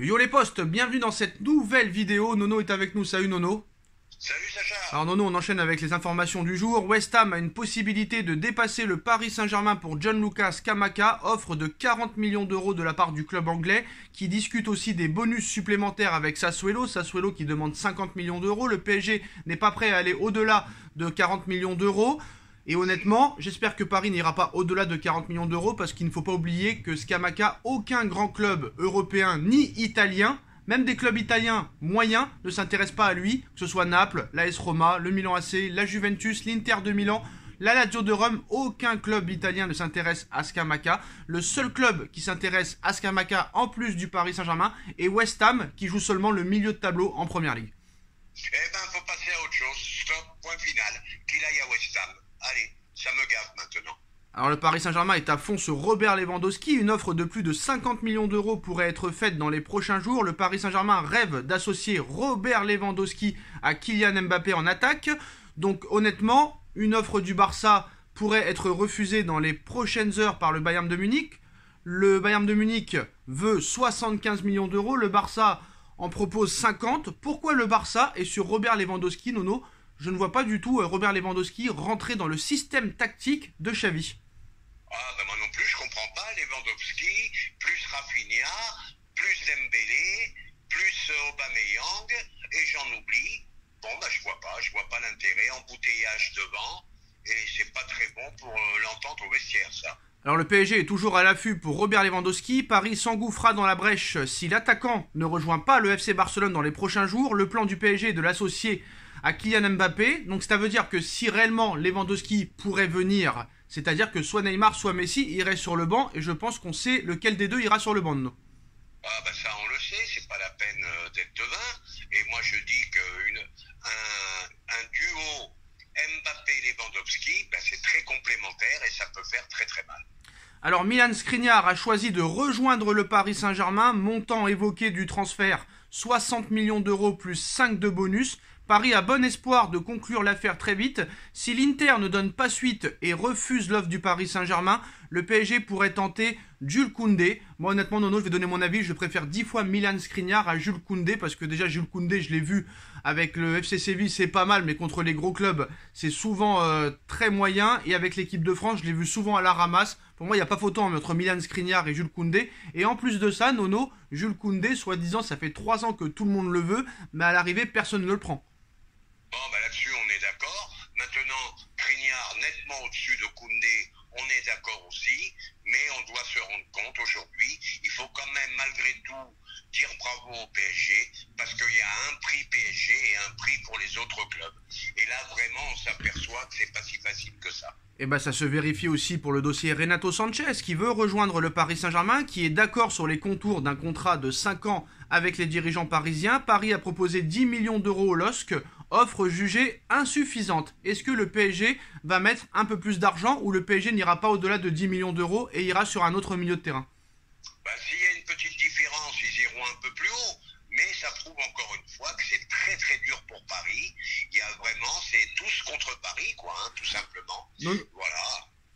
Yo les potes, bienvenue dans cette nouvelle vidéo. Nono est avec nous, salut Nono. Salut Sacha. Alors Nono, on enchaîne avec les informations du jour. West Ham a une possibilité de dépasser le Paris Saint-Germain pour Gianluca Scamacca, offre de 40 millions d'euros de la part du club anglais, qui discute aussi des bonus supplémentaires avec Sassuolo qui demande 50 millions d'euros. Le PSG n'est pas prêt à aller au-delà de 40 millions d'euros. Et honnêtement, j'espère que Paris n'ira pas au-delà de 40 millions d'euros parce qu'il ne faut pas oublier que Scamacca, aucun grand club européen ni italien, même des clubs italiens moyens, ne s'intéressent pas à lui, que ce soit Naples, l'AS Roma, le Milan AC, la Juventus, l'Inter de Milan, la Lazio de Rome, aucun club italien ne s'intéresse à Scamacca. Le seul club qui s'intéresse à Scamacca en plus du Paris Saint-Germain est West Ham qui joue seulement le milieu de tableau en première ligue. Eh ben, faut passer à autre chose. Stop, point final. Qu'il aille à West Ham. Allez, ça me gave maintenant. Alors le Paris Saint-Germain est à fond sur Robert Lewandowski. Une offre de plus de 50 millions d'euros pourrait être faite dans les prochains jours. Le Paris Saint-Germain rêve d'associer Robert Lewandowski à Kylian Mbappé en attaque. Donc honnêtement, une offre du Barça pourrait être refusée dans les prochaines heures par le Bayern de Munich. Le Bayern de Munich veut 75 millions d'euros. Le Barça en propose 50. Pourquoi le Barça est sur Robert Lewandowski, Nono? Je ne vois pas du tout Robert Lewandowski rentrer dans le système tactique de Xavi. Ah, ben moi non plus, je comprends pas. Lewandowski, plus Rafinha, plus Dembélé, plus Aubameyang, et j'en oublie. Bon, ben je vois pas l'intérêt. Embouteillage devant, et c'est pas très bon pour l'entente au vestiaire, ça. Alors le PSG est toujours à l'affût pour Robert Lewandowski. Paris s'engouffra dans la brèche si l'attaquant ne rejoint pas le FC Barcelone dans les prochains jours. Le plan du PSG est de l'associer à Kylian Mbappé. Donc ça veut dire que si réellement Lewandowski pourrait venir, c'est-à-dire que soit Neymar soit Messi irait sur le banc, et je pense qu'on sait lequel des deux ira sur le banc. Non. Ah ben ça on le sait, c'est pas la peine d'être devin. Et moi je dis qu'un duo Mbappé-Lewandowski, ben c'est très complémentaire et ça peut faire très très mal. Alors Milan Skriniar a choisi de rejoindre le Paris Saint-Germain, montant évoqué du transfert 60 millions d'euros plus 5 de bonus. Paris a bon espoir de conclure l'affaire très vite. Si l'Inter ne donne pas suite et refuse l'offre du Paris Saint-Germain, le PSG pourrait tenter Jules Koundé. Moi honnêtement Nono, je vais donner mon avis, je préfère 10 fois Milan Skriniar à Jules Koundé, parce que déjà Jules Koundé je l'ai vu avec le FC Séville, c'est pas mal, mais contre les gros clubs c'est souvent très moyen, et avec l'équipe de France je l'ai vu souvent à la ramasse. Pour moi il n'y a pas photo entre Milan Skriniar et Jules Koundé. Et en plus de ça Nono, Jules Koundé soi-disant ça fait 3 ans que tout le monde le veut, mais à l'arrivée personne ne le prend. Bon, ben là-dessus, on est d'accord. Maintenant, Skriniar, nettement au-dessus de Koundé, on est d'accord aussi. Mais on doit se rendre compte aujourd'hui, il faut quand même, malgré tout, dire bravo au PSG, parce qu'il y a un prix PSG et un prix pour les autres clubs. Et là, vraiment, on s'aperçoit que c'est pas si facile que ça. Et bah ça se vérifie aussi pour le dossier Renato Sanchez, qui veut rejoindre le Paris Saint-Germain, qui est d'accord sur les contours d'un contrat de 5 ans avec les dirigeants parisiens. Paris a proposé 10 millions d'euros au LOSC, offre jugée insuffisante. Est-ce que le PSG va mettre un peu plus d'argent, ou le PSG n'ira pas au-delà de 10 millions d'euros et ira sur un autre milieu de terrain? Ben, s'il y a une petite différence, ils iront un peu plus haut. Mais ça prouve encore une fois que c'est très très dur pour Paris. Il y a vraiment, c'est tous contre Paris, quoi, hein, tout simplement. Non. Voilà.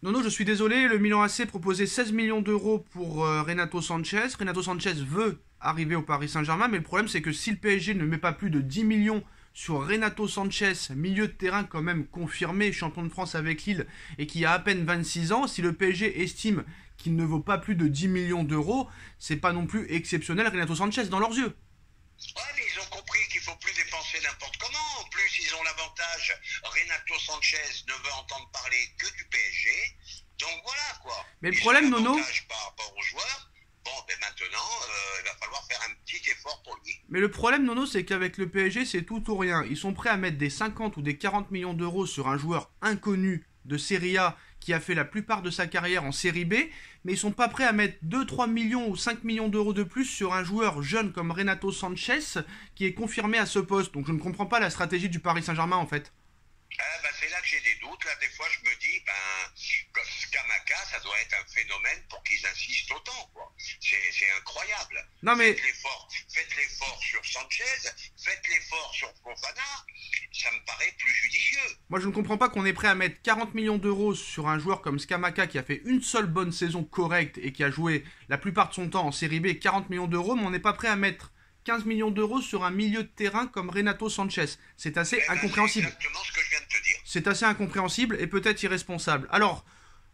Non, je suis désolé, le Milan AC proposait 16 millions d'euros pour Renato Sanchez. Renato Sanchez veut arriver au Paris Saint-Germain, mais le problème c'est que si le PSG ne met pas plus de 10 millions sur Renato Sanchez, milieu de terrain quand même confirmé, champion de France avec Lille, et qui a à peine 26 ans, si le PSG estime qu'il ne vaut pas plus de 10 millions d'euros, c'est pas non plus exceptionnel Renato Sanchez dans leurs yeux. Ouais, mais ils ont compris qu'il faut plus dépenser n'importe comment. En plus, ils ont l'avantage. Renato Sanchez ne veut entendre parler que du PSG. Donc voilà, quoi. Mais le problème, Nono, par rapport aux joueurs. Bon, ben maintenant, il va falloir faire un petit effort pour lui. Mais le problème, Nono, c'est qu'avec le PSG, c'est tout ou rien. Ils sont prêts à mettre des 50 ou des 40 millions d'euros sur un joueur inconnu de Serie A qui a fait la plupart de sa carrière en Série B, mais ils sont pas prêts à mettre 2-3 millions ou 5 millions d'euros de plus sur un joueur jeune comme Renato Sanchez qui est confirmé à ce poste. Donc je ne comprends pas la stratégie du Paris Saint-Germain en fait. Ben, c'est là que j'ai des doutes. Là, des fois, je me dis, Scamacca, ça doit être un phénomène pour qu'ils insistent autant, quoi. C'est incroyable. Non mais faites l'effort sur Sanchez, faites l'effort sur Fofana, ça me paraît plus judicieux. Moi, je ne comprends pas qu'on est prêt à mettre 40 millions d'euros sur un joueur comme Scamacca qui a fait une seule bonne saison correcte et qui a joué la plupart de son temps en Série B, 40 millions d'euros, mais on n'est pas prêt à mettre 15 millions d'euros sur un milieu de terrain comme Renato Sanchez. C'est assez incompréhensible. C'est exactement ce que je viens de te dire. C'est assez incompréhensible et peut-être irresponsable. Alors,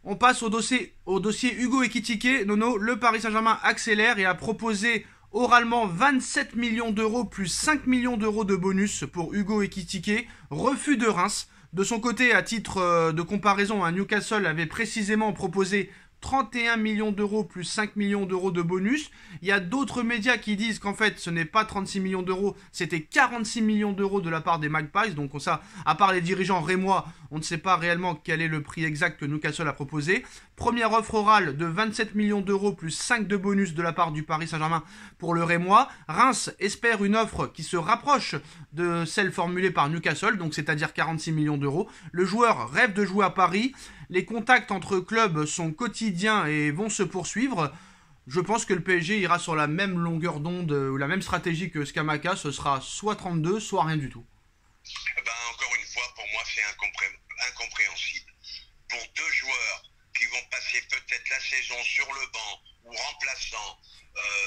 on passe au dossier Hugo Ekitike. Nono, le Paris Saint-Germain accélère et a proposé oralement 27 millions d'euros plus 5 millions d'euros de bonus pour Hugo Ekitike. Refus de Reims. De son côté, à titre de comparaison, Newcastle avait précisément proposé 31 millions d'euros plus 5 millions d'euros de bonus. Il y a d'autres médias qui disent qu'en fait ce n'est pas 36 millions d'euros, c'était 46 millions d'euros de la part des Magpies. Donc ça, à part les dirigeants rémois, on ne sait pas réellement quel est le prix exact que Newcastle a proposé. Première offre orale de 27 millions d'euros plus 5 de bonus de la part du Paris Saint-Germain pour le rémois. Reims espère une offre qui se rapproche de celle formulée par Newcastle, donc c'est-à-dire 46 millions d'euros. Le joueur rêve de jouer à Paris. Les contacts entre clubs sont quotidiens et vont se poursuivre. Je pense que le PSG ira sur la même longueur d'onde ou la même stratégie que Scamacca. Ce sera soit 32, soit rien du tout. Encore une fois, pour moi, c'est incompréhensible. Pour deux joueurs qui vont passer peut-être la saison sur le banc ou remplaçant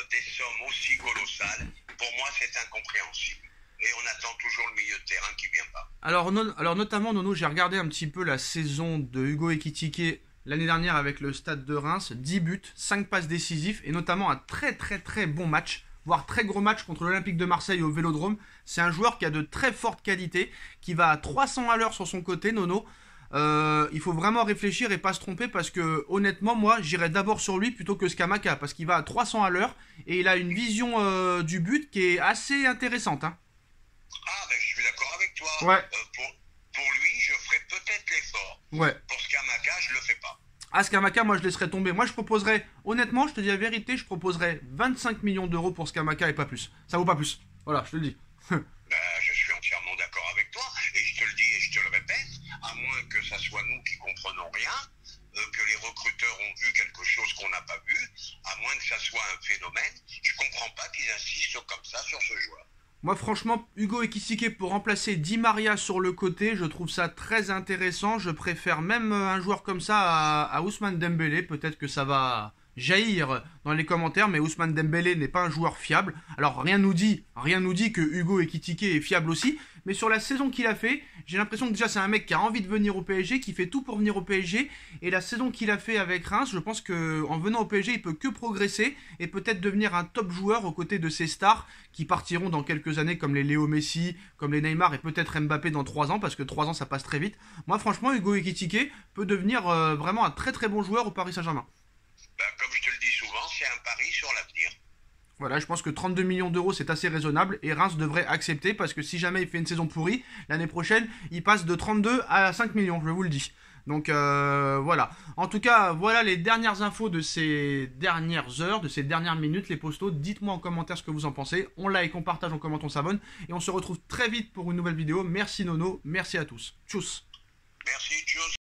des sommes aussi colossales, pour moi, c'est incompréhensible. Et on attend toujours le milieu de terrain qui vient pas. Alors notamment, Nono, j'ai regardé un petit peu la saison de Hugo Ekitike l'année dernière avec le Stade de Reims. 10 buts, 5 passes décisives et notamment un très bon match, voire très gros match contre l'Olympique de Marseille au Vélodrome. C'est un joueur qui a de très fortes qualités, qui va à 300 à l'heure sur son côté, Nono. Il faut vraiment réfléchir et pas se tromper parce que honnêtement moi j'irais d'abord sur lui plutôt que Scamacca parce qu'il va à 300 à l'heure et il a une vision du but qui est assez intéressante, hein. Ah, ben je suis d'accord avec toi. Ouais. Pour lui, je ferai peut-être l'effort. Ouais. Pour Scamacca, je le fais pas. Ah, Scamacca, moi je laisserais tomber. Moi je proposerais, honnêtement, je te dis la vérité, je proposerais 25 millions d'euros pour Scamacca et pas plus. Ça vaut pas plus. Voilà, je te le dis. Je suis entièrement d'accord avec toi. Et je te le dis et je te le répète, à moins que ça soit nous qui comprenons rien, que les recruteurs ont vu quelque chose qu'on n'a pas vu, à moins que ça soit un phénomène, je comprends pas qu'ils insistent comme ça sur ce joueur. Moi franchement, Hugo Ekitike pour remplacer Di Maria sur le côté, je trouve ça très intéressant. Je préfère même un joueur comme ça à Ousmane Dembélé. Peut-être que ça va jaillir dans les commentaires, mais Ousmane Dembélé n'est pas un joueur fiable. Alors rien nous dit que Hugo Ekitike est fiable aussi, mais sur la saison qu'il a fait, j'ai l'impression que déjà c'est un mec qui a envie de venir au PSG, qui fait tout pour venir au PSG, et la saison qu'il a fait avec Reims, je pense qu'en venant au PSG, il peut que progresser et peut-être devenir un top joueur aux côtés de ses stars qui partiront dans quelques années comme les Léo Messi, comme les Neymar et peut-être Mbappé dans 3 ans, parce que 3 ans ça passe très vite. Moi franchement, Hugo Ekitike peut devenir vraiment un très bon joueur au Paris Saint-Germain. Comme je te le dis souvent, c'est un pari sur l'avenir. Voilà, je pense que 32 millions d'euros c'est assez raisonnable et Reims devrait accepter parce que si jamais il fait une saison pourrie, l'année prochaine il passe de 32 à 5 millions, je vous le dis. Donc voilà. En tout cas, voilà les dernières infos de ces dernières heures, de ces dernières minutes, les postos. Dites-moi en commentaire ce que vous en pensez. On like, on partage, on commente, on s'abonne. Et on se retrouve très vite pour une nouvelle vidéo. Merci Nono, merci à tous. Tchuss. Merci, tchuss.